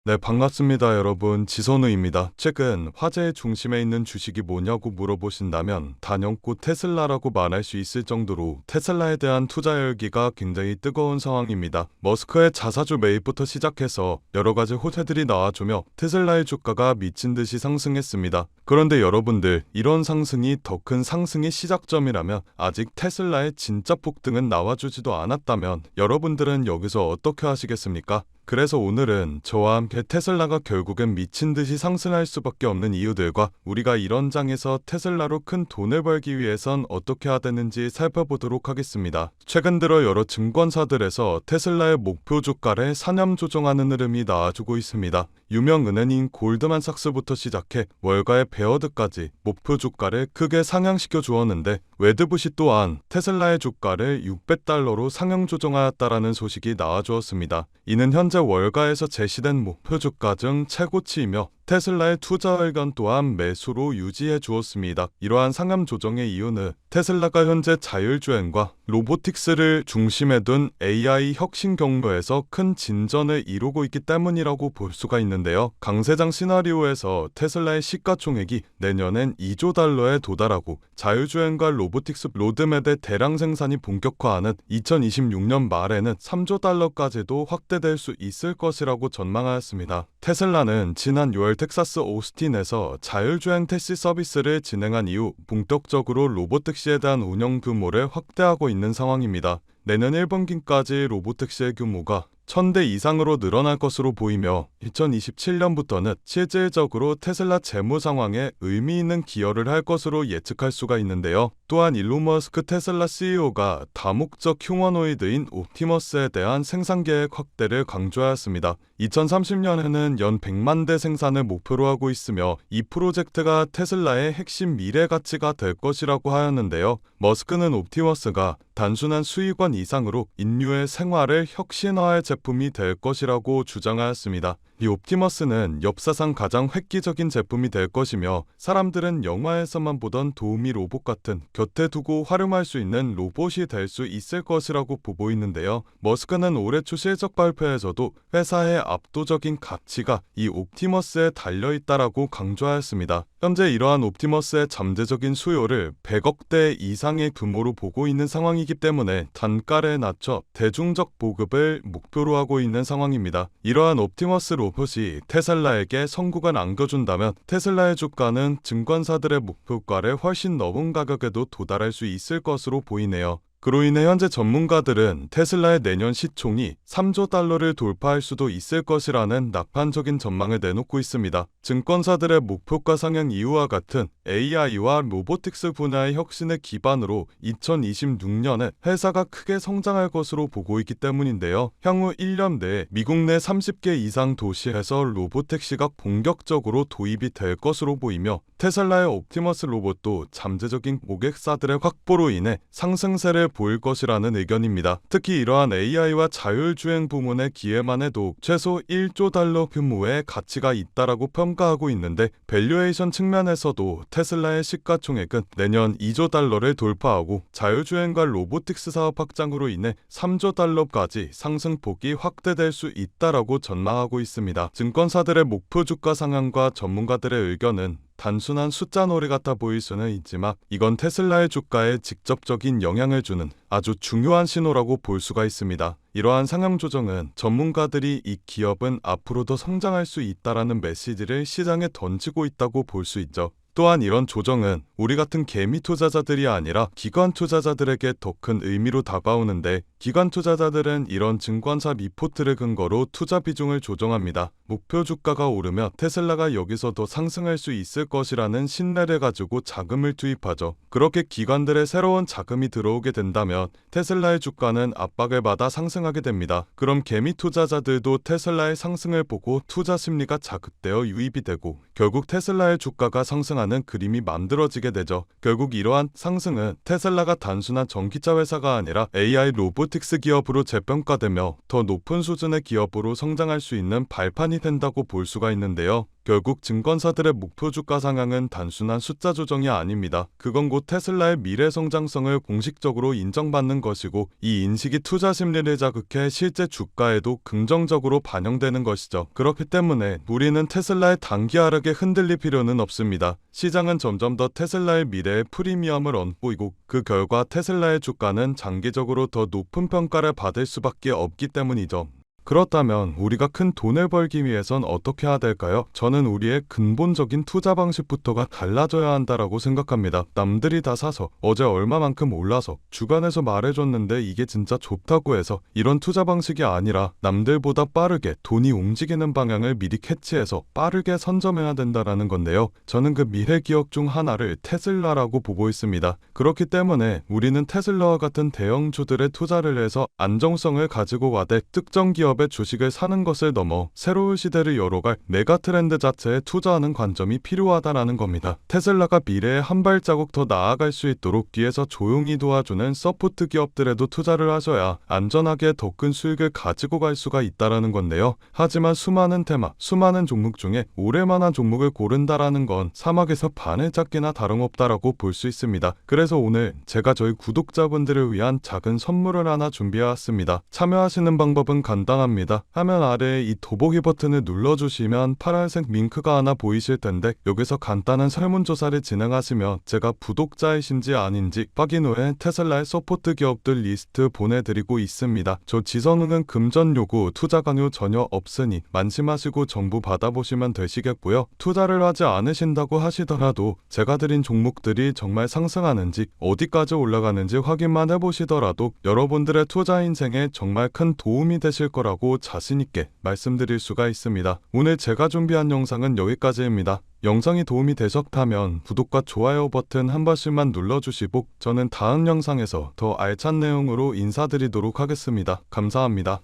네, 반갑습니다, 여러분. 지선우입니다. 최근 화제의 중심에 있는 주식이 뭐냐고 물어보신다면 단연코 테슬라라고 말할 수 있을 정도로 테슬라에 대한 투자 열기가 굉장히 뜨거운 상황입니다. 머스크의 자사주 매입부터 시작해서 여러 가지 호재들이 나와주며 테슬라의 주가가 미친 듯이 상승했습니다. 그런데 여러분들, 이런 상승이 더 큰 상승의 시작점이라면 아직 테슬라의 진짜 폭등은 나와주지도 않았다면 여러분들은 여기서 어떻게 하시겠습니까? 그래서 오늘은 저와 함께 테슬라가 결국엔 미친 듯이 상승할 수밖에 없는 이유들과 우리가 이런 장에서 테슬라로 큰 돈을 벌기 위해선 어떻게 해야 되는지 살펴보도록 하겠습니다. 최근 들어 여러 증권사들에서 테슬라의 목표 주가를 사념 조정하는 흐름이 나와주고 있습니다. 유명 은행인 골드만삭스부터 시작해 월가의 베어드까지 목표 주가를 크게 상향시켜 주었는데, 웨드부시 또한 테슬라의 주가를 $600로 상향 조정하였다라는 소식이 나와주었습니다. 이는 현재 월가에서 제시된 목표 주가 중 최고치이며 테슬라의 투자 의견 또한 매수로 유지해 주었습니다. 이러한 상향 조정의 이유는 테슬라가 현재 자율주행과 로보틱스를 중심에 둔 AI 혁신 경로에서 큰 진전을 이루고 있기 때문이라고 볼 수가 있는데요. 강세장 시나리오에서 테슬라의 시가총액이 내년엔 $2조 도달하고 자율주행과 로보틱스 로드맵의 대량 생산이 본격화하는 2026년 말에는 $3조 까지도 확대될 수 있을 것이라고 전망하였습니다. 테슬라는 지난 6월 텍사스 오스틴에서 자율주행 택시 서비스를 진행한 이후 본격적으로 로보택시에 대한 운영 규모를 확대하고 있는 상황입니다. 내년 1분기까지 로보택시의 규모가 1000대 이상으로 늘어날 것으로 보이며 2027년부터는 실질적으로 테슬라 재무 상황에 의미 있는 기여를 할 것으로 예측할 수가 있는데요. 또한 일론 머스크 테슬라 CEO가 다목적 휴머노이드인 옵티머스에 대한 생산 계획 확대를 강조하였습니다. 2030년에는 연 100만 대 생산을 목표로 하고 있으며 이 프로젝트가 테슬라의 핵심 미래 가치가 될 것이라고 하였는데요. 머스크는 옵티머스가 단순한 수익원 이상으로 인류의 생활을 혁신화할 제품이 될 것이라고 주장하였습니다. 이 옵티머스는 역사상 가장 획기적인 제품이 될 것이며 사람들은 영화에서만 보던 도우미 로봇 같은 곁에 두고 활용할 수 있는 로봇이 될 수 있을 것이라고 보고 있는데요. 머스크는 올해 초 실적 발표에서도 회사의 압도적인 가치가 이 옵티머스에 달려있다라고 강조하였습니다. 현재 이러한 옵티머스의 잠재적인 수요를 100억 대 이상의 규모로 보고 있는 상황이기 때문에 단가를 낮춰 대중적 보급을 목표로 하고 있는 상황입니다. 이러한 옵티머스 로봇이 테슬라에게 선국을 안겨준다면 테슬라의 주가는 증권사들의 목표가를 훨씬 넘은 가격에도 도달할 수 있을 것으로 보이네요. 그로 인해 현재 전문가들은 테슬라의 내년 시총이 $3조 돌파할 수도 있을 것이라는 낙관적인 전망을 내놓고 있습니다. 증권사들의 목표가 상향 이유와 같은 AI와 로보틱스 분야의 혁신을 기반으로 2026년에 회사가 크게 성장할 것으로 보고 있기 때문인데요. 향후 1년 내에 미국 내 30개 이상 도시에서 로보택시가 본격적으로 도입이 될 것으로 보이며 테슬라의 옵티머스 로봇도 잠재적인 고객사들의 확보로 인해 상승세를 보일 것이라는 의견입니다. 특히 이러한 AI와 자율주행 부문의 기회만 해도 최소 $1조 규모의 가치가 있다라고 평가하고 있는데, 밸류에이션 측면에서도 테슬라의 시가총액은 내년 $2조 돌파하고 자율주행과 로보틱스 사업 확장으로 인해 $3조 까지 상승폭이 확대될 수 있다라고 전망하고 있습니다. 증권사들의 목표 주가 상향과 전문가들의 의견은 단순한 숫자놀이 같아 보일 수는 있지만 이건 테슬라의 주가에 직접적인 영향을 주는 아주 중요한 신호라고 볼 수가 있습니다. 이러한 상향 조정은 전문가들이 이 기업은 앞으로 더 성장할 수 있다라는 메시지를 시장에 던지고 있다고 볼 수 있죠. 또한 이런 조정은 우리 같은 개미 투자자들이 아니라 기관 투자자들에게 더 큰 의미로 다가오는데, 기관 투자자들은 이런 증권사 리포트를 근거로 투자 비중을 조정합니다. 목표 주가가 오르면 테슬라가 여기서 더 상승할 수 있을 것이라는 신뢰를 가지고 자금을 투입하죠. 그렇게 기관들의 새로운 자금이 들어오게 된다면 테슬라의 주가는 압박을 받아 상승하게 됩니다. 그럼 개미 투자자들도 테슬라의 상승을 보고 투자 심리가 자극되어 유입이 되고 결국 테슬라의 주가가 상승하는 그림이 만들어지게 되죠. 결국 이러한 상승은 테슬라가 단순한 전기차 회사가 아니라 AI 로보틱스 기업으로 재평가되며 더 높은 수준의 기업으로 성장할 수 있는 발판이 된다고 볼 수가 있는데요. 결국 증권사들의 목표 주가 상향은 단순한 숫자 조정이 아닙니다. 그건 곧 테슬라의 미래 성장성을 공식적으로 인정받는 것이고, 이 인식이 투자 심리를 자극해 실제 주가에도 긍정적으로 반영되는 것이죠. 그렇기 때문에 우리는 테슬라의 단기 하락에 흔들릴 필요는 없습니다. 시장은 점점 더 테슬라의 미래에 프리미엄을 얹고 있고, 그 결과 테슬라의 주가는 장기적으로 더 높은 평가를 받을 수밖에 없기 때문이죠. 그렇다면 우리가 큰 돈을 벌기 위해선 어떻게 해야 될까요? 저는 우리의 근본적인 투자 방식부터가 달라져야 한다라고 생각합니다. 남들이 다 사서, 어제 얼마만큼 올라서, 주변에서 말해줬는데 이게 진짜 좋다고 해서 이런 투자 방식이 아니라 남들보다 빠르게 돈이 움직이는 방향을 미리 캐치해서 빠르게 선점해야 된다라는 건데요. 저는 그 미래 기업 중 하나를 테슬라라고 보고 있습니다. 그렇기 때문에 우리는 테슬라와 같은 대형주들에 투자를 해서 안정성을 가지고 가되, 특정 기업의 주식을 사는 것을 넘어 새로운 시대를 열어갈 메가 트렌드 자체에 투자하는 관점이 필요하다라는 겁니다. 테슬라가 미래에 한 발자국 더 나아갈 수 있도록 뒤에서 조용히 도와주는 서포트 기업들에도 투자를 하셔야 안전하게 더 큰 수익을 가지고 갈 수가 있다라는 건데요. 하지만 수많은 테마, 수많은 종목 중에 오를만한 종목을 고른다라는 건 사막에서 바늘 찾기나 다름없다라고 볼 수 있습니다. 그래서 오늘 제가 저희 구독자분들을 위한 작은 선물을 하나 준비해왔습니다. 참여하시는 방법은 간단합니다. 화면 아래에 이 더보기 버튼을 눌러주시면 파란색 링크가 하나 보이실 텐데, 여기서 간단한 설문조사를 진행하시면 제가 구독자이신지 아닌지 확인 후에 테슬라의 서포트 기업들 리스트 보내드리고 있습니다. 저 지선우는 금전 요구, 투자 강요 전혀 없으니 만심하시고 정보 받아보시면 되시겠고요. 투자를 하지 않으신다고 하시더라도 제가 드린 종목들이 정말 상승하는지, 어디까지 올라가는지 확인만 해보시더라도 여러분들의 투자 인생에 정말 큰 도움이 되실 거라고 자신있게 말씀드릴 수가 있습니다. 오늘 제가 준비한 영상은 여기까지입니다. 영상이 도움이 되셨다면 구독과 좋아요 버튼 한 번씩만 눌러주시고, 저는 다음 영상에서 더 알찬 내용으로 인사드리도록 하겠습니다. 감사합니다.